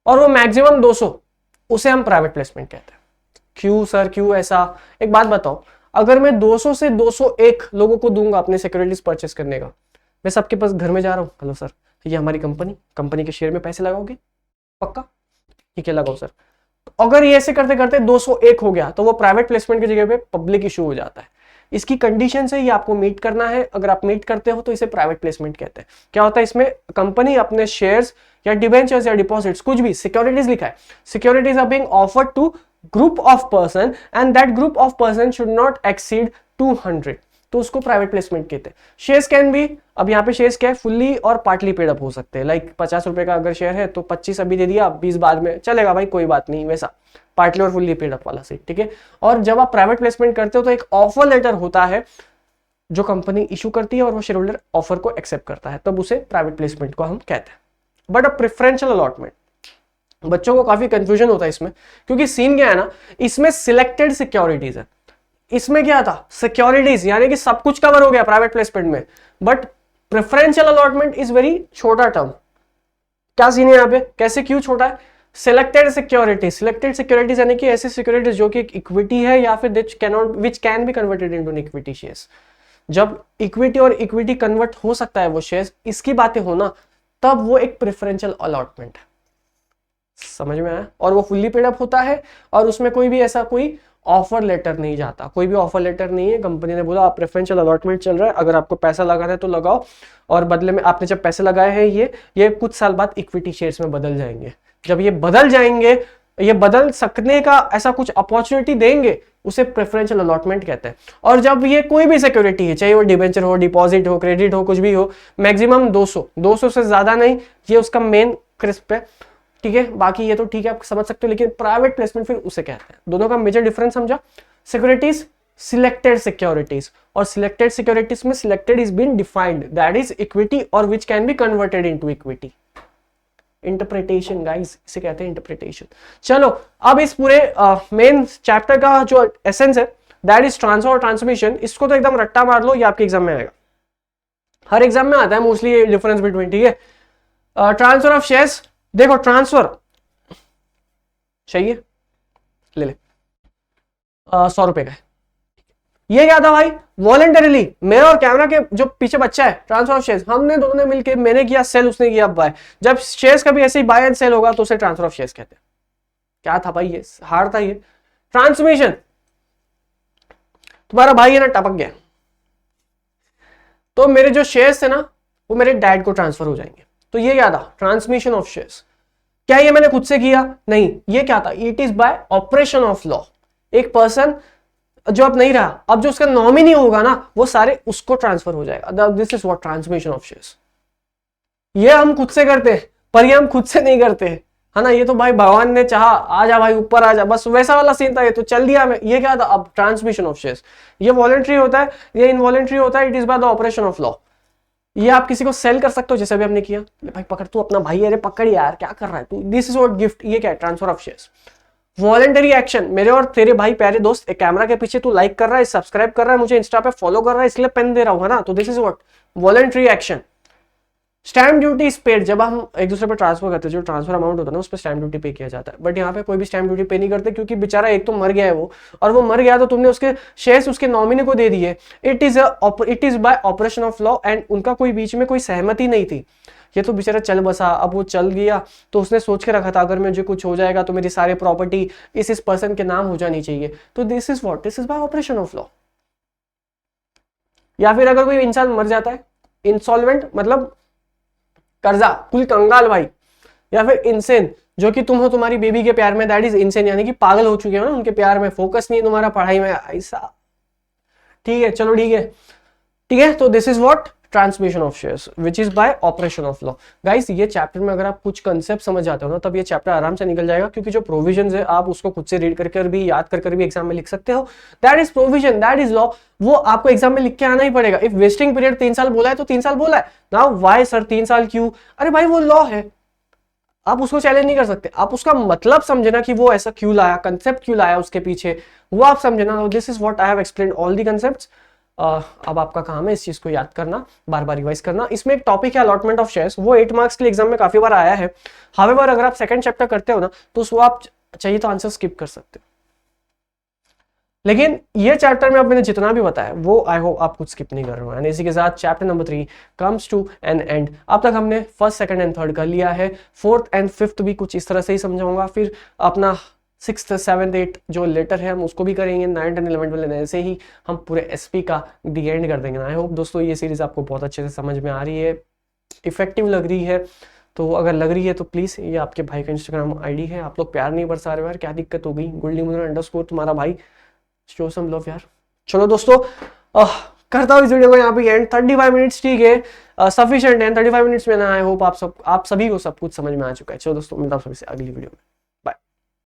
और वो मैक्सिमम 200, उसे हम प्राइवेट प्लेसमेंट कहते हैं। क्यों सर, क्यों ऐसा? एक बात बताओ, अगर मैं 200 से 201 लोगों को दूंगा अपने सिक्योरिटीज परचेस करने का, मैं सबके पास घर में जा रहा हूँ, हेलो सर ये हमारी कंपनी के शेयर में पैसे लगाओगे? पक्का? ठीक है लगाओ सर। अगर ये ऐसे करते करते 201 हो गया तो वो प्राइवेट प्लेसमेंट की जगह पे पब्लिक इशू हो जाता है। इसकी कंडीशन है, ये आपको मीट करना है। अगर आप मीट करते हो तो इसे प्राइवेट प्लेसमेंट कहते हैं। क्या होता है इसमें? कंपनी अपने शेयर्स या डिबेंचर्स या डिपॉजिट्स, कुछ भी सिक्योरिटीज लिखा है, securities are being offered to group of person and that group of person should not exceed 200, तो उसको प्राइवेट प्लेसमेंट कहते हैं। शेयर्स कैन बी, अब यहाँ पे शेयर्स क्या है, फुल्ली और पार्टली पेड अप हो सकते हैं। लाइक 50 रुपए का अगर शेयर है तो 25 अभी दे दिया, 20 बाद में, चलेगा भाई कोई बात नहीं, वैसा पार्टली और फुल्ली पेड अप वाला सीट, ठीक है। और जब आप प्राइवेट प्लेसमेंट करते हो तो एक ऑफर लेटर होता है जो कंपनी इशू करती है और वो शेयर होल्डर ऑफर को एक्सेप्ट करता है, तब उसे प्राइवेट प्लेसमेंट को हम कहते हैं। बट अ प्रेफरेंशियल अलॉटमेंट, बच्चों को काफी कंफ्यूजन होता है इसमें, क्योंकि सीन क्या है ना, इसमें सिलेक्टेड सिक्योरिटीज है। इसमें क्या था, सिक्योरिटीज यानी कि सब कुछ कवर हो गया प्राइवेट प्लेसमेंट में, but preferential allotment is very छोटा टर्म। क्या सीन है यहाँ पे, कैसे, क्यों छोटा है? सिलेक्टेड सिक्योरिटीज यानी कि ऐसी सिक्योरिटीज जो कि इक्विटी है या फिर विच can be converted into equity shares. जब इक्विटी और इक्विटी कन्वर्ट हो सकता है वो शेयर्स, इसकी बातें होना, तब वो एक प्रेफरेंशियल अलॉटमेंट है। समझ में आया? और वो फुल्ली पेड अप होता है और उसमें कोई भी ऐसा कोई ऑफर लेटर नहीं जाता, कोई भी ऑफर लेटर नहीं है। कंपनी ने बोला आप प्रेफरेंशियल अलॉटमेंट चल रहा है, अगर आपको पैसा लगाना है तो लगाओ, और बदले में आपने जब पैसे लगाए हैं ये कुछ साल बाद इक्विटी शेयर्स में बदल जाएंगे। जब ये बदल जाएंगे, ये बदल सकने का ऐसा कुछ अपॉर्चुनिटी देंगे, उसे प्रेफरेंशियल अलॉटमेंट कहते हैं। और जब ये कोई भी सिक्योरिटी है, चाहे वो डिबेंचर हो, डिपॉजिट हो, क्रेडिट हो, कुछ भी हो, मैक्सिमम 200 से ज्यादा नहीं, ये उसका मेन क्रिस्प है, ठीक है। बाकी ये तो ठीक है, आप समझ सकते हो, लेकिन प्राइवेट प्लेसमेंट फिर उसे कहते हैं। दोनों का मेजर डिफरेंस समझा? सिक्योरिटीज, सिलेक्टेड सिक्योरिटीज, और सिलेक्टेड सिक्योरिटीज में selected is been defined, that is equity और which can be converted into equity. Interpretation guys, इसे कहते हैं इंटरप्रिटेशन। चलो अब इस पूरे मेन चैप्टर का जो एसेंस है, दैट इज ट्रांसफर और ट्रांसमिशन, इसको तो एकदम रट्टा मार लो, ये आपके एग्जाम में आएगा, हर एग्जाम में आता है मोस्टली ये डिफरेंस बिटवीन, ठीक है। ट्रांसफर ऑफ शेयर्स, देखो ट्रांसफर चाहिए, ले ले 100 रुपए का है। ये क्या था भाई, वॉलंटरीली, मेरा और कैमरा के जो पीछे बच्चा है, ट्रांसफर ऑफ शेयर्स हमने दोनों ने मिलकर, मैंने किया सेल, उसने किया बाय। जब शेयर्स कभी ऐसे ही बाय एंड सेल होगा तो उसे ट्रांसफर ऑफ शेयर्स कहते हैं। क्या था भाई, ये हार्ड था। ये ट्रांसमिशन, तुम्हारा भाई है ना टपक गया, तो मेरे जो शेयर्स थे ना वो मेरे डैड को ट्रांसफर हो जाएंगे, तो ये क्या था, ट्रांसमिशन ऑफ शेयर्स। क्या ये मैंने खुद से किया? नहीं, ये क्या था, it is by operation of law. एक पर्सन जो अब नहीं रहा, अब जो उसका नॉमिनी होगा ना, वो सारे उसको ट्रांसफर हो जाएगा। This is what transmission of shares. ये हम खुद से करते हैं, पर ये हम खुद से नहीं करते, है ना। ये तो भाई भगवान ने चाहा, आजा भाई ऊपर आजा, बस वैसा वाला सीन था, ये तो चल दिया मैं। ये क्या था, अब ट्रांसमिशन ऑफ शेयर्स, ये वॉलंटरी होता है, ये इनवॉलंटरी होता है, it is by the operation of law. ये आप किसी को सेल कर सकते हो, जैसे अभी हमने किया, भाई पकड़, तू अपना भाई है, अरे पकड़ यार, क्या कर रहा है तू, दिस इज व्हाट गिफ्ट। ये क्या है, transfer of shares. Voluntary action, मेरे और तेरे भाई प्यारे दोस्त, एक कैमरा के पीछे तू लाइक कर रहा है, सब्सक्राइब कर रहा है, मुझे इंस्टा पे फॉलो कर रहा है, इसलिए पेन दे रहा हूं, है ना, तो this is what voluntary action. Stamp duty is paid, जब हम एक दूसरे पर ट्रांसफर करते हैं, जो ट्रांसफर अमाउंट होता है ना, उस पर स्टैम्प ड्यूटी पे किया जाता है। बट यहाँ पे कोई भी स्टैम्प ड्यूटी पे नहीं करते, क्योंकि बेचारा एक तो मर गया है वो, और वो मर गया तो तुमने उसके शेयर्स उसके नॉमिनी को दे दिए। It is by operation of law, and उनका कोई बीच में कोई सहमति नहीं थी। ये तो बेचारा चल बसा, अब वो चल गया तो उसने सोच के रखा था अगर मुझे कुछ हो जाएगा तो मेरी सारी प्रॉपर्टी इस पर्सन के नाम हो जानी चाहिए, तो this is what, this is by operation of law. या फिर अगर कोई इंसान मर जाता है, इंसॉल्वेंट मतलब कर्जा, कुल कंगाल भाई, या फिर इंसेन, जो कि तुम हो तुम्हारी बेबी के प्यार में, दैट इज इंसेन, यानी कि पागल हो चुके हो ना उनके प्यार में, फोकस नहीं है तुम्हारा पढ़ाई में, ऐसा, ठीक है, चलो ठीक है, ठीक है। तो this is what transmission of shares which is by operation of law. Guys ये चैप्टर में अगर आप कुछ कंसेप्ट समझ जाते हो ना, तब ये चैप्टर आराम से निकल जाएगा, क्योंकि जो प्रोविजंस है आप उसको खुद से रीड करके भी, याद कर भी एग्जाम में लिख सकते हो। That is provision, that is law, वो आपको एग्जाम में लिख के आना ही पड़ेगा। इफ वेस्टिंग पीरियड 3 साल बोला है तो 3 साल बोला है। नाउ व्हाई सर 3 साल क्यों? अरे भाई वो लॉ है, आप उसको चैलेंज नहीं कर सकते, आप उसका मतलब समझना कि वो ऐसा क्यों लाया, कंसेप्ट क्यों लाया उसके पीछे, वो आप समझना। This is what I have explained all the concepts. अब आपका काम है इस चीज को याद करना, बार बार रिवाइज करना। इसमें एक टॉपिक है अलॉटमेंट ऑफ शेयर्स, वो 8 मार्क्स के एग्जाम में काफी बार आया है। हावेवर अगर आप सेकंड चैप्टर करते हो ना तो उसको आप चाहिए तो आंसर स्किप कर सकते हो, लेकिन ये चैप्टर में अब मैंने जितना भी बताया वो आई होप आप कुछ स्किप नहीं कर रहे हो। एंड इसी के साथ chapter number 3 comes to an end. अब तक हमने फर्स्ट, सेकंड एंड थर्ड कर लिया है, फोर्थ एंड फिफ्थ भी कुछ इस तरह से ही समझाऊंगा। फिर अपना 6th, 7th, 8th जो लेटर है हम उसको भी करेंगे। 9th एंड 11th वाले ऐसे ही हम पूरे एसपी का दी एंड कर देंगे। आई होप दोस्तों ये सीरीज आपको बहुत अच्छे से समझ में आ रही है, इफेक्टिव लग रही है। तो अगर लग रही है तो प्लीज़, ये आपके भाई का इंस्टाग्राम आईडी है, आप लोग प्यार नहीं बरसा रहे हो यार, क्या दिक्कत हो गई? __ तुम्हारा भाई, शो सम लव यार। चलो दोस्तों, करता हूँ इस वीडियो को यहाँ पे एंड। 35 मिनट्स ठीक है, सफिशिएंट है। 35 मिनट्स में ना आई होप आप सभी को सब कुछ समझ में आ चुका है। चलो दोस्तों, मिलता हूँ सबसे अगली वीडियो में।